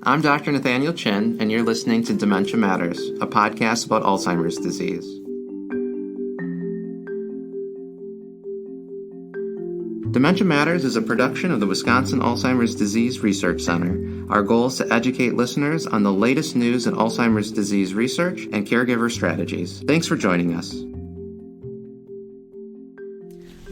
I'm Dr. Nathaniel Chin, and you're listening to Dementia Matters, a podcast about Alzheimer's disease. Dementia Matters is a production of the Wisconsin Alzheimer's Disease Research Center. Our goal is to educate listeners on the latest news in Alzheimer's disease research and caregiver strategies. Thanks for joining us.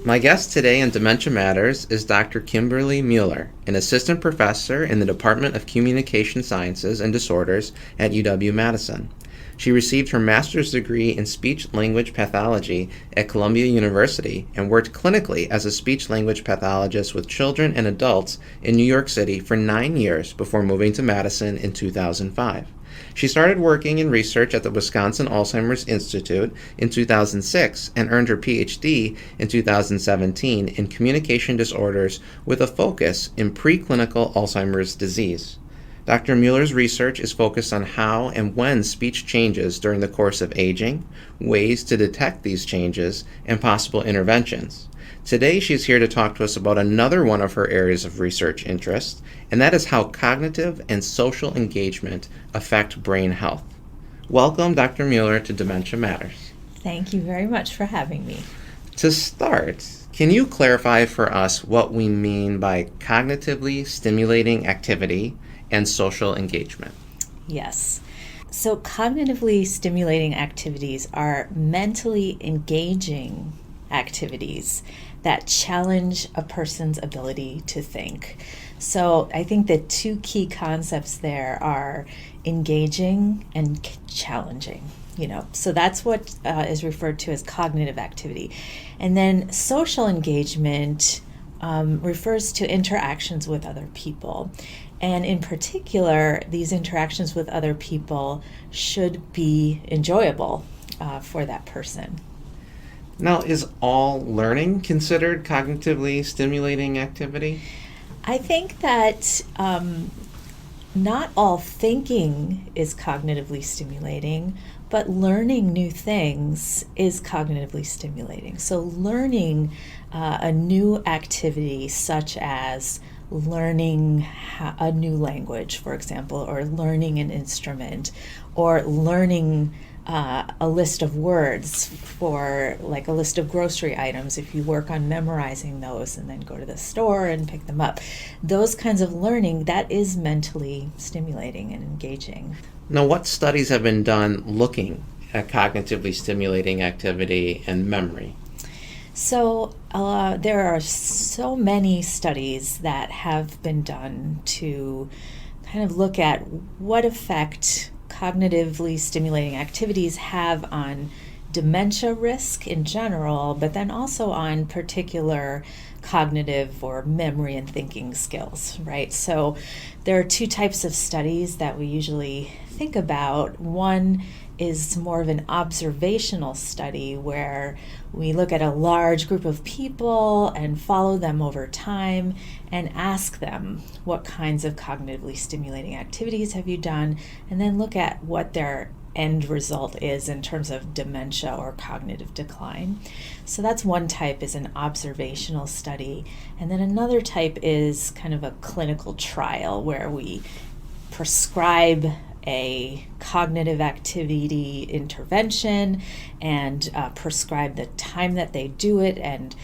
My guest today on Dementia Matters is Dr. Kimberly Mueller, an assistant professor in the Department of Communication Sciences and Disorders at UW-Madison. She received her master's degree in speech-language pathology at Columbia University and worked clinically as a speech-language pathologist with children and adults in New York City for 9 years before moving to Madison in 2005. She started working in research at the Wisconsin Alzheimer's Institute in 2006 and earned her PhD in 2017 in communication disorders with a focus in preclinical Alzheimer's disease. Dr. Mueller's research is focused on how and when speech changes during the course of aging, ways to detect these changes, and possible interventions. Today, she's here to talk to us about another one of her areas of research interest, and that is how cognitive and social engagement affect brain health. Welcome, Dr. Mueller, to Dementia Matters. Thank you very much for having me. To start, can you clarify for us what we mean by cognitively stimulating activity and social engagement? Yes. So cognitively stimulating activities are mentally engaging activities that challenge a person's ability to think. So I think the two key concepts there are engaging and challenging. So that's what is referred to as cognitive activity. And then social engagement refers to interactions with other people. And in particular, these interactions with other people should be enjoyable for that person. Now, is all learning considered cognitively stimulating activity? I think that not all thinking is cognitively stimulating, but learning new things is cognitively stimulating. So learning a new activity such as learning a new language, for example, or learning an instrument, or learning a list of words for like a list of grocery items, if you work on memorizing those and then go to the store and pick them up. Those kinds of learning, that is mentally stimulating and engaging. Now, what studies have been done looking at cognitively stimulating activity and memory? So there are so many studies that have been done to kind of look at what effect cognitively stimulating activities have on dementia risk in general, but then also on particular cognitive or memory and thinking skills, right? So there are two types of studies that we usually think about. One is more of an observational study where we look at a large group of people and follow them over time and ask them what kinds of cognitively stimulating activities have you done, and then look at what their end result is in terms of dementia or cognitive decline. So that's one type, is an observational study. And then another type is kind of a clinical trial where we prescribe a cognitive activity intervention and prescribe the time that they do it and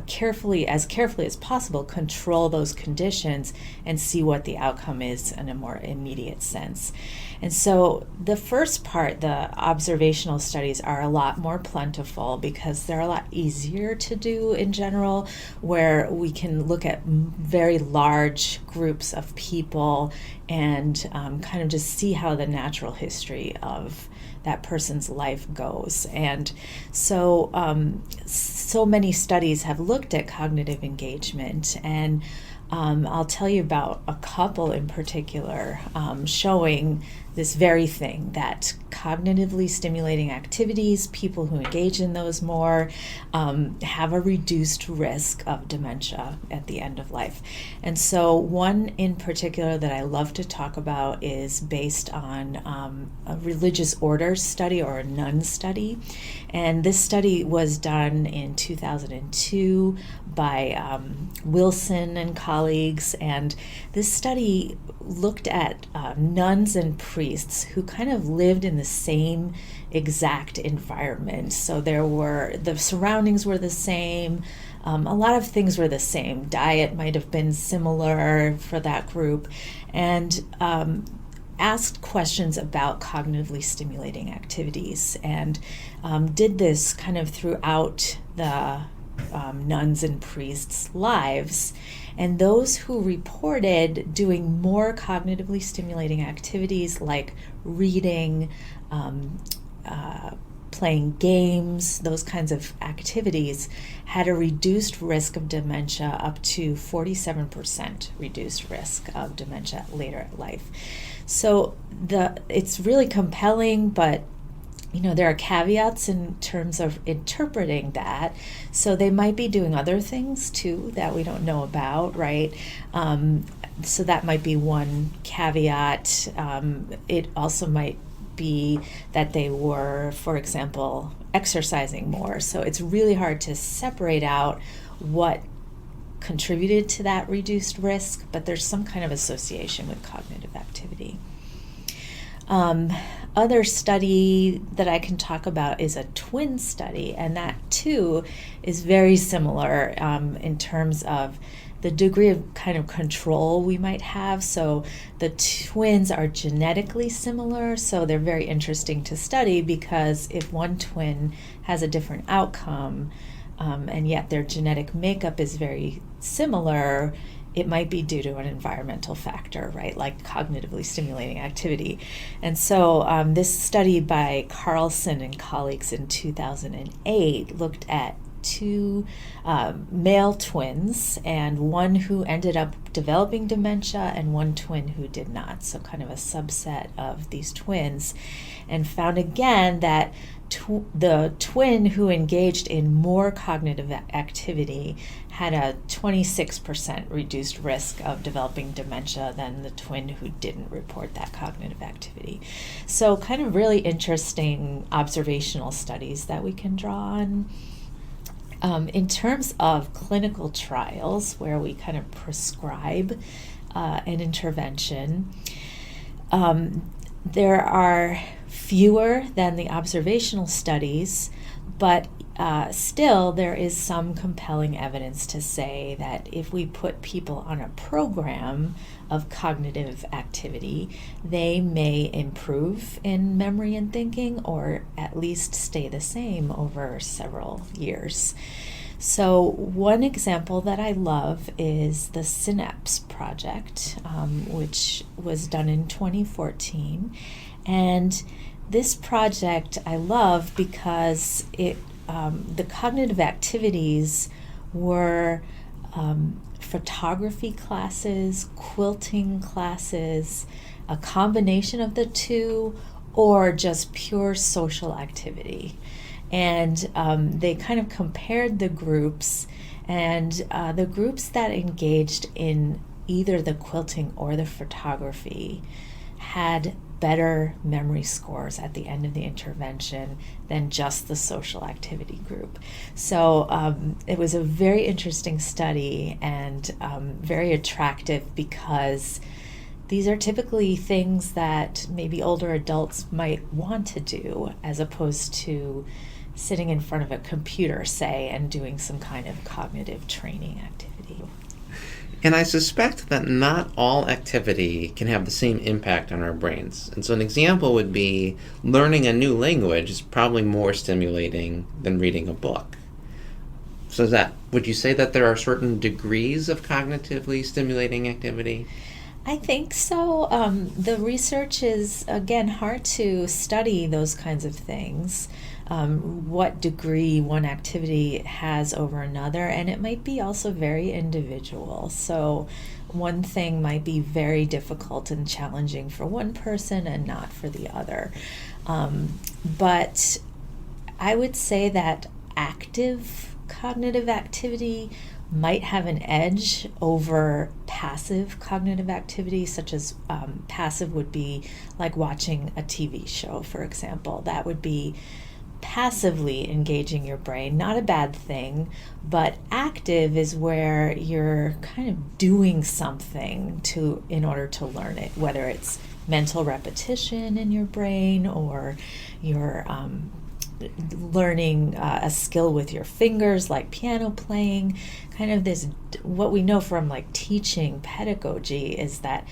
carefully as possible control those conditions and see what the outcome is in a more immediate sense. And so the first part, the observational studies, are a lot more plentiful because they're a lot easier to do in general, where we can look at very large groups of people and kind of just see how the natural history of that person's life goes. And so so many studies have looked at cognitive engagement, and I'll tell you about a couple in particular showing this very thing, that cognitively stimulating activities, people who engage in those more, have a reduced risk of dementia at the end of life. And so one in particular that I love to talk about is based on a religious orders study, or a nun study. And this study was done in 2002 by Wilson and colleagues colleagues, and this study looked at nuns and priests who kind of lived in the same exact environment. So the surroundings were the same. A lot of things were the same. Diet might have been similar for that group, and asked questions about cognitively stimulating activities, and did this kind of throughout the nuns and priests' lives. And those who reported doing more cognitively stimulating activities like reading, playing games, those kinds of activities, had a reduced risk of dementia, up to 47% reduced risk of dementia later in life. So it's really compelling, but there are caveats in terms of interpreting that. So they might be doing other things too that we don't know about, right? So that might be one caveat. It also might be that they were, for example, exercising more. So it's really hard to separate out what contributed to that reduced risk, but there's some kind of association with cognitive activity. Other study that I can talk about is a twin study, and that too is very similar in terms of the degree of kind of control we might have. So the twins are genetically similar, so they're very interesting to study, because if one twin has a different outcome, and yet their genetic makeup is very similar, it might be due to an environmental factor, right, like cognitively stimulating activity. And so this study by Carlson and colleagues in 2008 looked at two male twins, and one who ended up developing dementia and one twin who did not, so kind of a subset of these twins, and found again that the twin who engaged in more cognitive activity had a 26% reduced risk of developing dementia than the twin who didn't report that cognitive activity. So kind of really interesting observational studies that we can draw on. In terms of clinical trials where we kind of prescribe an intervention, there are fewer than the observational studies, but still there is some compelling evidence to say that if we put people on a program of cognitive activity, they may improve in memory and thinking, or at least stay the same over several years. So one example that I love is the Synapse project, which was done in 2014. And this project I love because the cognitive activities were photography classes, quilting classes, a combination of the two, or just pure social activity. And they kind of compared the groups, and the groups that engaged in either the quilting or the photography had better memory scores at the end of the intervention than just the social activity group. So it was a very interesting study, and very attractive, because these are typically things that maybe older adults might want to do, as opposed to sitting in front of a computer, say, and doing some kind of cognitive training activity. And I suspect that not all activity can have the same impact on our brains. And so an example would be learning a new language is probably more stimulating than reading a book. So would you say that there are certain degrees of cognitively stimulating activity? I think so. The research is, again, hard to study those kinds of things. What degree one activity has over another, and it might be also very individual. So one thing might be very difficult and challenging for one person and not for the other. But I would say that active cognitive activity might have an edge over passive cognitive activity, such as passive would be like watching a TV show, for example. That would be passively engaging your brain, not a bad thing, but active is where you're kind of doing something in order to learn it, whether it's mental repetition in your brain or you're learning a skill with your fingers like piano playing. Kind of this, what we know from like teaching pedagogy is that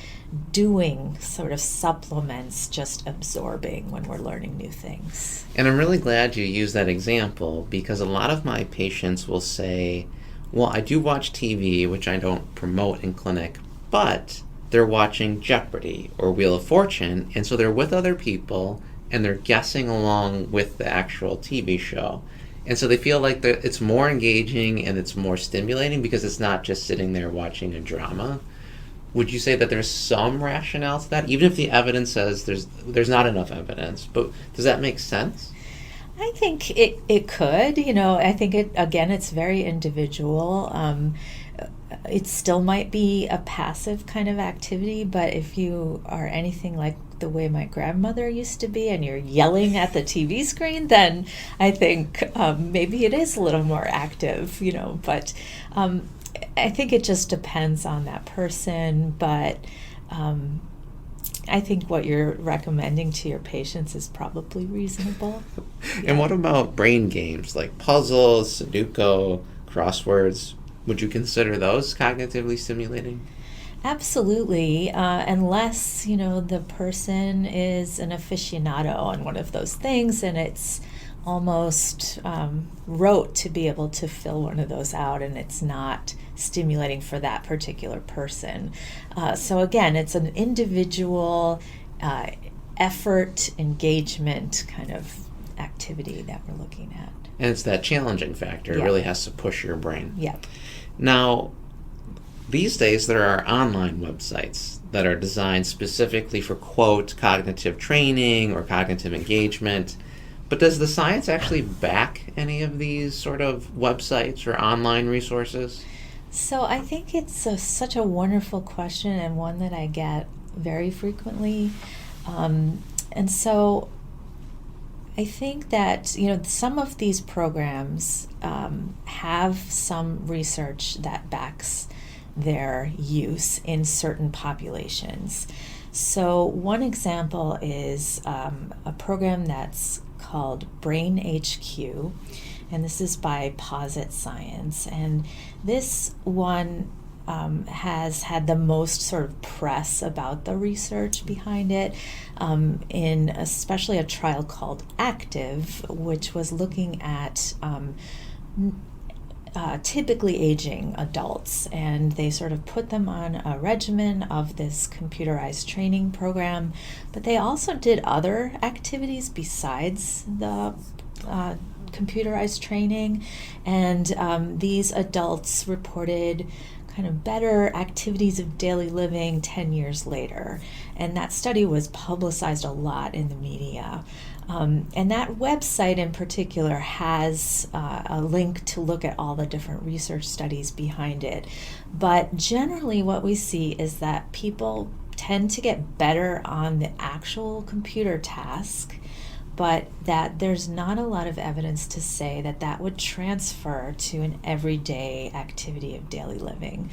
doing sort of supplements just absorbing when we're learning new things. And I'm really glad you used that example, because a lot of my patients will say, well, I do watch TV, which I don't promote in clinic, but they're watching Jeopardy or Wheel of Fortune, and so they're with other people and they're guessing along with the actual TV show. And so they feel like it's more engaging and it's more stimulating because it's not just sitting there watching a drama. Would you say that there's some rationale to that, even if the evidence says there's not enough evidence? But does that make sense? I think it could. I think it's very individual. It still might be a passive kind of activity, but if you are anything like the way my grandmother used to be and you're yelling at the TV screen, then I think maybe it is a little more active, but I think it just depends on that person. But I think what you're recommending to your patients is probably reasonable. And what about brain games like puzzles, Sudoku, crosswords? Would you consider those cognitively stimulating? Absolutely, unless, the person is an aficionado on one of those things and it's almost rote to be able to fill one of those out and it's not stimulating for that particular person. So again, it's an individual effort, engagement kind of activity that we're looking at. And it's that challenging factor. It really has to push your brain. Yeah. Now, these days there are online websites that are designed specifically for, quote, cognitive training or cognitive engagement. But does the science actually back any of these sort of websites or online resources? So I think it's such a wonderful question and one that I get very frequently. And so I think that, some of these programs have some research that backs their use in certain populations. So one example is a program that's called Brain HQ, and this is by Posit Science. And this one has had the most sort of press about the research behind it, in especially a trial called Active, which was looking at typically aging adults, and they sort of put them on a regimen of this computerized training program, but they also did other activities besides the computerized training, and these adults reported kind of better activities of daily living 10 years later. And that study was publicized a lot in the media. And that website in particular has a link to look at all the different research studies behind it. But generally what we see is that people tend to get better on the actual computer task, but that there's not a lot of evidence to say that that would transfer to an everyday activity of daily living,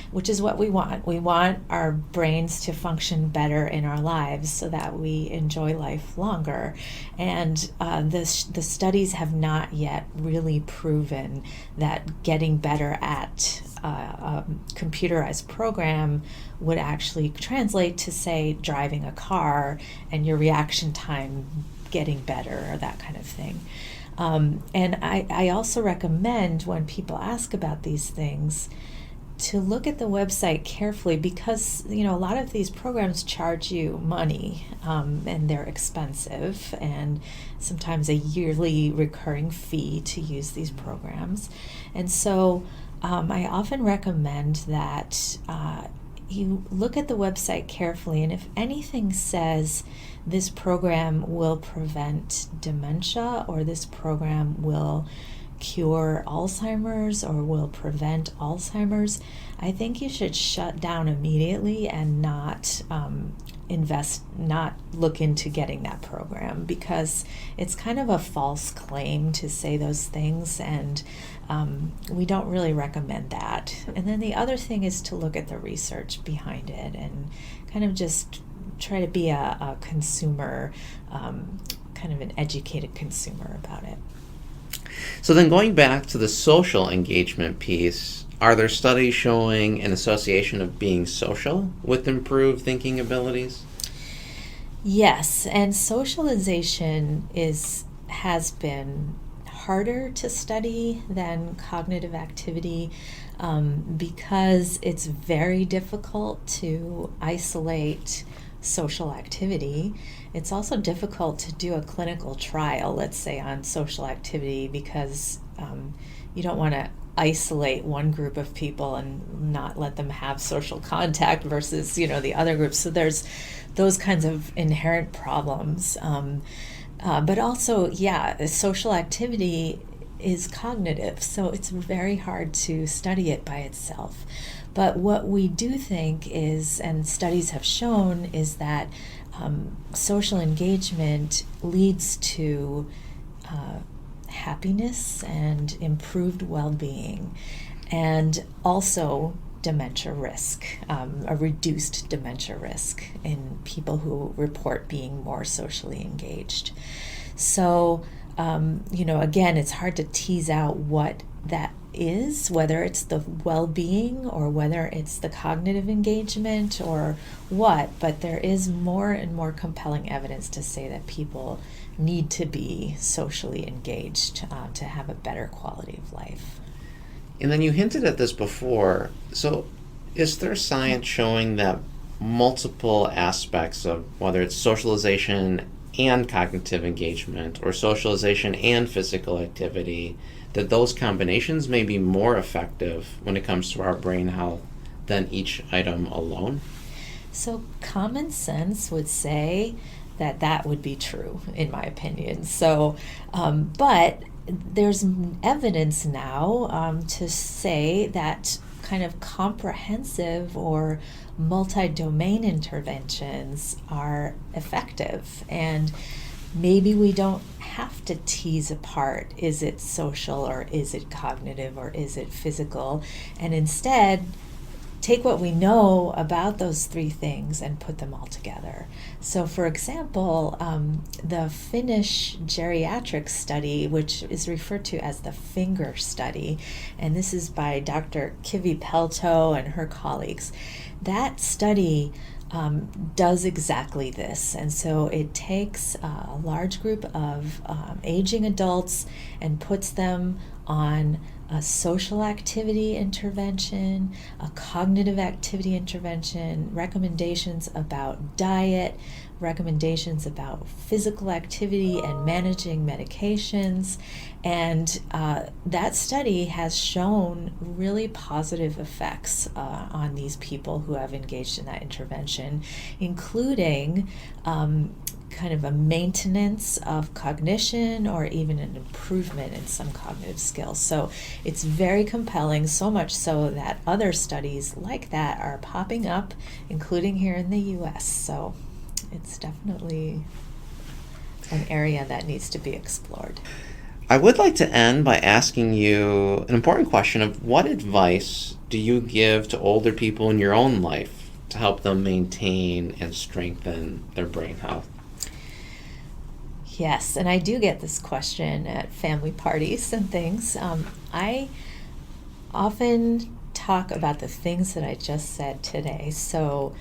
which is what we want. We want our brains to function better in our lives so that we enjoy life longer. And the studies have not yet really proven that getting better at a computerized program would actually translate to, say, driving a car and your reaction time getting better or that kind of thing. And I also recommend when people ask about these things to look at the website carefully, because a lot of these programs charge you money, and they're expensive, and sometimes a yearly recurring fee to use these programs. And so I often recommend that you look at the website carefully, and if anything says this program will prevent dementia, or this program will cure Alzheimer's, or will prevent Alzheimer's, I think you should shut down immediately and not not look into getting that program, because it's kind of a false claim to say those things, and we don't really recommend that. And then the other thing is to look at the research behind it and kind of just try to be a consumer, kind of an educated consumer about it. So then going back to the social engagement piece, are there studies showing an association of being social with improved thinking abilities? Yes, and socialization has been harder to study than cognitive activity, because it's very difficult to isolate social activity. It's also difficult to do a clinical trial, let's say, on social activity, because you don't want to isolate one group of people and not let them have social contact versus, the other groups. So there's those kinds of inherent problems. But also, social activity is cognitive, so it's very hard to study it by itself. But what we do think is, and studies have shown, is that social engagement leads to happiness and improved well-being, and also dementia risk, a reduced dementia risk in people who report being more socially engaged. So, again, it's hard to tease out what that is, whether it's the well-being or whether it's the cognitive engagement or what, but there is more and more compelling evidence to say that people need to be socially engaged to have a better quality of life. And then you hinted at this before, so is there science showing that multiple aspects of whether it's socialization and cognitive engagement or socialization and physical activity, that those combinations may be more effective when it comes to our brain health than each item alone? So common sense would say that would be true, in my opinion. So, but there's evidence now to say that kind of comprehensive or multi-domain interventions are effective, and maybe we don't have to tease apart, is it social or is it cognitive or is it physical, and instead take what we know about those three things and put them all together. So for example, the Finnish geriatric study, which is referred to as the finger study, and this is by Dr. Kivi Pelto and her colleagues, that study does exactly this. And so it takes a large group of aging adults and puts them on a social activity intervention, a cognitive activity intervention, recommendations about diet, recommendations about physical activity and managing medications. And that study has shown really positive effects on these people who have engaged in that intervention, including kind of a maintenance of cognition or even an improvement in some cognitive skills. So it's very compelling, so much so that other studies like that are popping up, including here in the US. So it's definitely an area that needs to be explored. I would like to end by asking you an important question of what advice do you give to older people in your own life to help them maintain and strengthen their brain health? Yes, and I do get this question at family parties and things. I often talk about the things that I just said today. So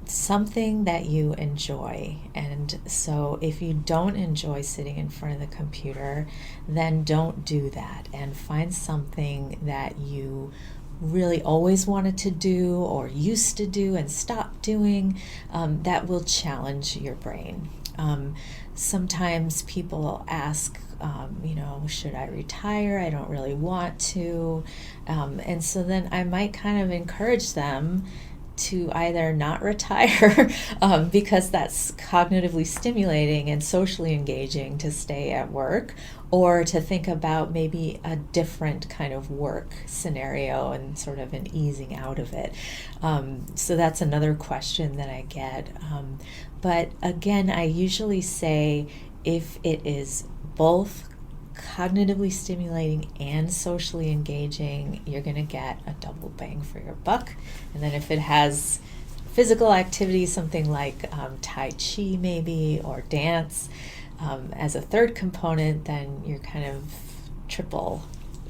something that you enjoy. And so if you don't enjoy sitting in front of the computer, then don't do that, and find something that you really always wanted to do or used to do and stop doing that will challenge your brain. Sometimes people ask, should I retire? I don't really want to. And so then I might kind of encourage them to either not retire because that's cognitively stimulating and socially engaging to stay at work, or to think about maybe a different kind of work scenario and sort of an easing out of it. So that's another question that I get. But again, I usually say if it is both cognitively stimulating and socially engaging, you're going to get a double bang for your buck. And then if it has physical activity, something like Tai Chi maybe, or dance, as a third component, then you're kind of triple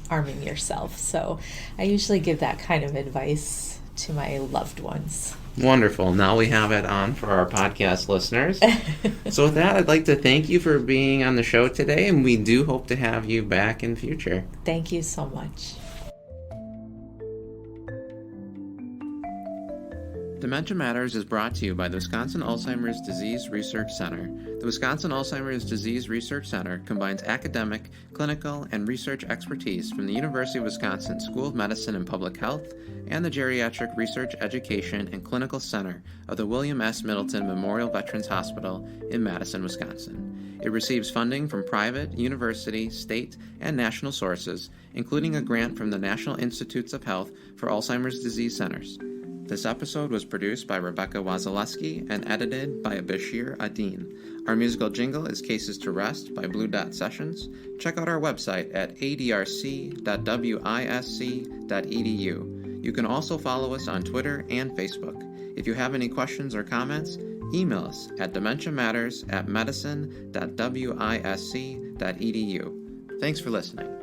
arming yourself. So I usually give that kind of advice to my loved ones. Wonderful. Now we have it on for our podcast listeners. So with that, I'd like to thank you for being on the show today, and we do hope to have you back in future. Thank you so much. Dementia Matters is brought to you by the Wisconsin Alzheimer's Disease Research Center. The Wisconsin Alzheimer's Disease Research Center combines academic, clinical, and research expertise from the University of Wisconsin School of Medicine and Public Health and the Geriatric Research Education and Clinical Center of the William S. Middleton Memorial Veterans Hospital in Madison, Wisconsin. It receives funding from private, university, state, and national sources, including a grant from the National Institutes of Health for Alzheimer's Disease Centers. This episode was produced by Rebecca Wazaleski and edited by Bashir Adin. Our musical jingle is Cases to Rest by Blue Dot Sessions. Check out our website at adrc.wisc.edu. You can also follow us on Twitter and Facebook. If you have any questions or comments, email us at dementiamatters@medicine.wisc.edu. Thanks for listening.